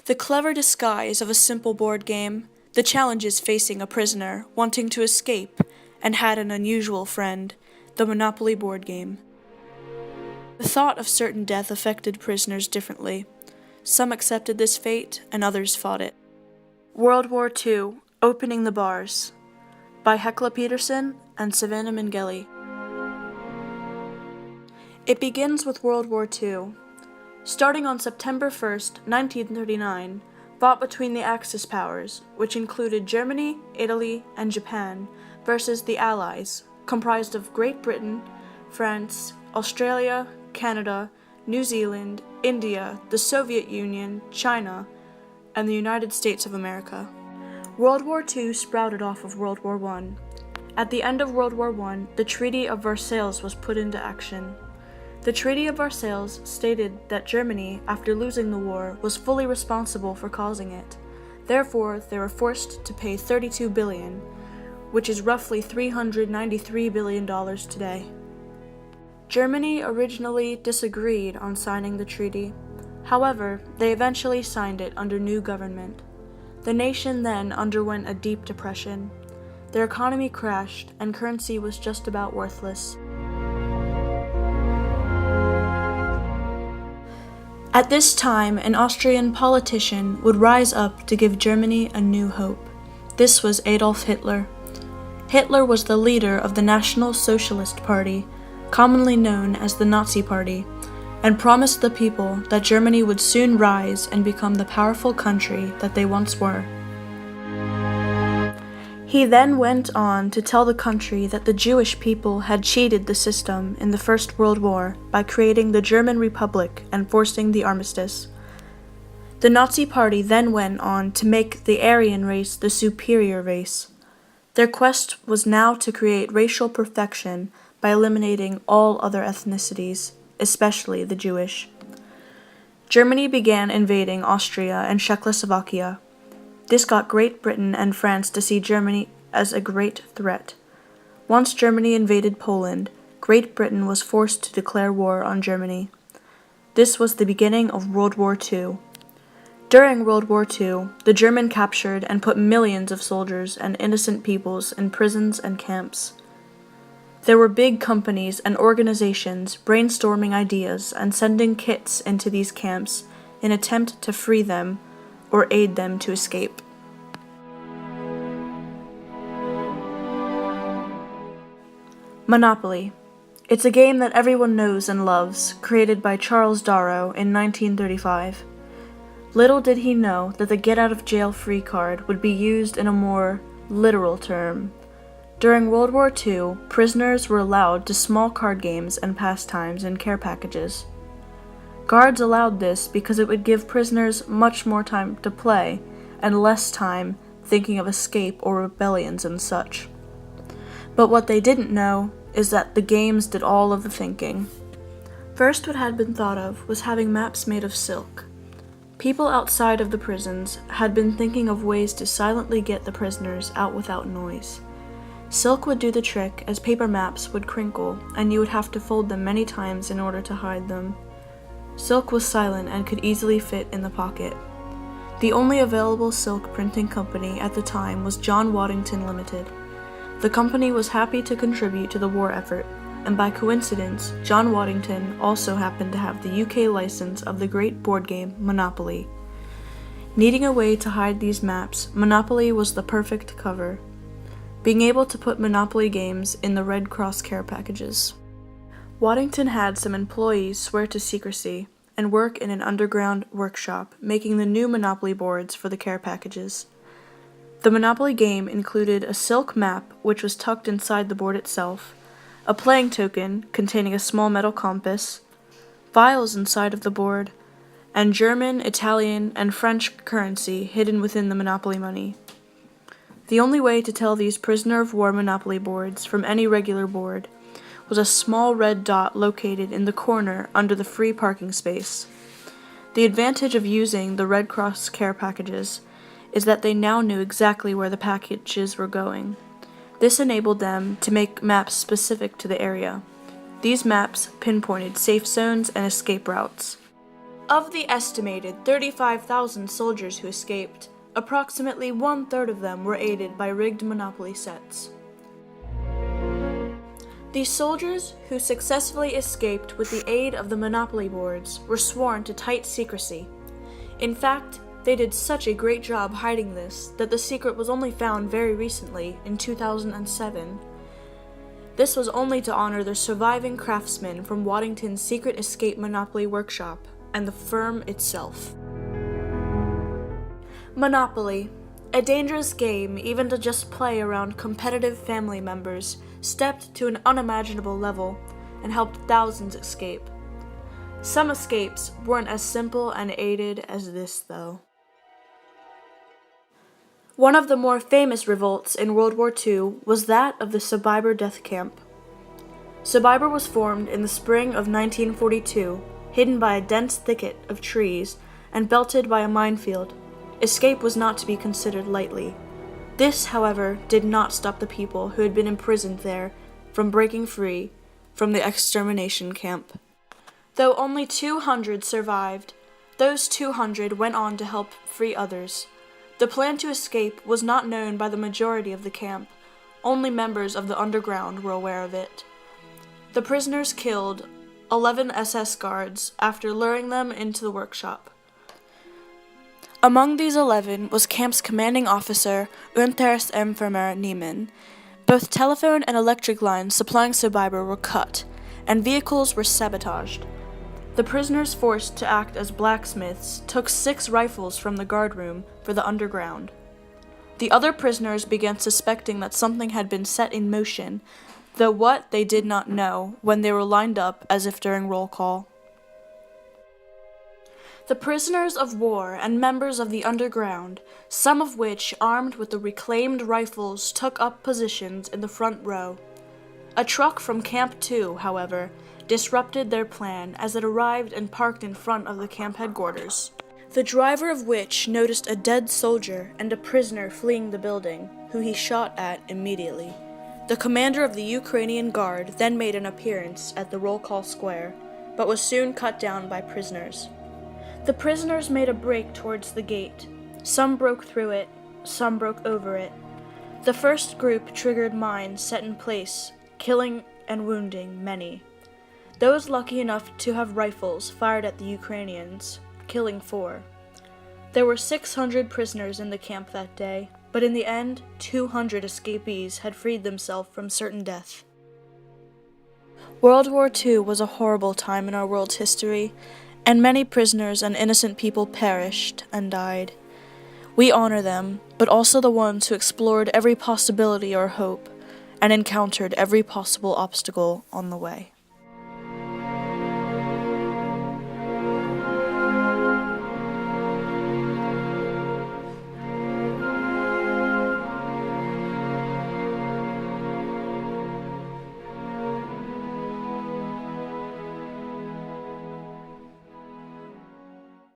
The clever disguise of a simple board game, the challenges facing a prisoner wanting to escape and had an unusual friend, the Monopoly board game. The thought of certain death affected prisoners differently. Some accepted this fate and others fought it. World War II, Opening the Bars, by Hecla Peterson and Savannah Mengele. It begins with World War II. Starting on September 1st, 1939, fought between the Axis powers, which included Germany, Italy, and Japan, versus the Allies, comprised of Great Britain, France, Australia, Canada, New Zealand, India, the Soviet Union, China, and the United States of America. World War II sprouted off of World War I. At the end of World War I, the Treaty of Versailles was put into action. The Treaty of Versailles stated that Germany, after losing the war, was fully responsible for causing it. Therefore, they were forced to pay $32 billion, which is roughly $393 billion today. Germany originally disagreed on signing the treaty. However, they eventually signed it under new government. The nation then underwent a deep depression. Their economy crashed, and currency was just about worthless. At this time, an Austrian politician would rise up to give Germany a new hope. This was Adolf Hitler. Hitler was the leader of the National Socialist Party, commonly known as the Nazi Party, and promised the people that Germany would soon rise and become the powerful country that they once were. He then went on to tell the country that the Jewish people had cheated the system in the First World War by creating the German Republic and forcing the armistice. The Nazi Party then went on to make the Aryan race the superior race. Their quest was now to create racial perfection by eliminating all other ethnicities, especially the Jewish. Germany began invading Austria and Czechoslovakia. This got Great Britain and France to see Germany as a great threat. Once Germany invaded Poland, Great Britain was forced to declare war on Germany. This was the beginning of World War II. During World War II, the Germans captured and put millions of soldiers and innocent peoples in prisons and camps. There were big companies and organizations brainstorming ideas and sending kits into these camps in an attempt to free them or aid them to escape. Monopoly. It's a game that everyone knows and loves, created by Charles Darrow in 1935. Little did he know that the get-out-of-jail-free card would be used in a more literal term. During World War II, prisoners were allowed to small card games and pastimes in care packages. Guards allowed this because it would give prisoners much more time to play and less time thinking of escape or rebellions and such. But what they didn't know is that the games did all of the thinking. First, what had been thought of was having maps made of silk. People outside of the prisons had been thinking of ways to silently get the prisoners out without noise. Silk would do the trick, as paper maps would crinkle, and you would have to fold them many times in order to hide them. Silk was silent and could easily fit in the pocket. The only available silk printing company at the time was John Waddington Limited. The company was happy to contribute to the war effort, and by coincidence, John Waddington also happened to have the UK license of the great board game Monopoly. Needing a way to hide these maps, Monopoly was the perfect cover, being able to put Monopoly games in the Red Cross care packages. Waddington had some employees swear to secrecy and work in an underground workshop, making the new Monopoly boards for the care packages. The Monopoly game included a silk map, which was tucked inside the board itself, a playing token containing a small metal compass, files inside of the board, and German, Italian, and French currency hidden within the Monopoly money. The only way to tell these prisoner of war Monopoly boards from any regular board was a small red dot located in the corner under the free parking space. The advantage of using the Red Cross care packages is that they now knew exactly where the packages were going. This enabled them to make maps specific to the area. These maps pinpointed safe zones and escape routes. Of the estimated 35,000 soldiers who escaped, approximately one-third of them were aided by rigged Monopoly sets. These soldiers, who successfully escaped with the aid of the Monopoly boards, were sworn to tight secrecy. In fact, they did such a great job hiding this that the secret was only found very recently, in 2007. This was only to honor the surviving craftsmen from Waddington's secret escape Monopoly workshop and the firm itself. Monopoly, a dangerous game even to just play around competitive family members, stepped to an unimaginable level and helped thousands escape. Some escapes weren't as simple and aided as this, though. One of the more famous revolts in World War II was that of the Survivor Death Camp. Survivor was formed in the spring of 1942, hidden by a dense thicket of trees and belted by a minefield. Escape was not to be considered lightly. This, however, did not stop the people who had been imprisoned there from breaking free from the extermination camp. Though only 200 survived, those 200 went on to help free others. The plan to escape was not known by the majority of the camp. Only members of the underground were aware of it. The prisoners killed 11 SS guards after luring them into the workshop. Among these 11 was camp's commanding officer, Unterstinformer Niemann. Both telephone and electric lines supplying Survivor were cut, and vehicles were sabotaged. The prisoners forced to act as blacksmiths took 6 rifles from the guardroom for the underground. The other prisoners began suspecting that something had been set in motion, though what they did not know when they were lined up as if during roll call. The prisoners of war and members of the underground, some of which armed with the reclaimed rifles, took up positions in the front row. A truck from Camp 2, however, disrupted their plan as it arrived and parked in front of the camp headquarters, the driver of which noticed a dead soldier and a prisoner fleeing the building, who he shot at immediately. The commander of the Ukrainian Guard then made an appearance at the roll call square, but was soon cut down by prisoners. The prisoners made a break towards the gate. Some broke through it, some broke over it. The first group triggered mines set in place, killing and wounding many. Those lucky enough to have rifles fired at the Ukrainians, killing 4. There were 600 prisoners in the camp that day, but in the end, 200 escapees had freed themselves from certain death. World War II was a horrible time in our world's history, and many prisoners and innocent people perished and died. We honor them, but also the ones who explored every possibility or hope, and encountered every possible obstacle on the way.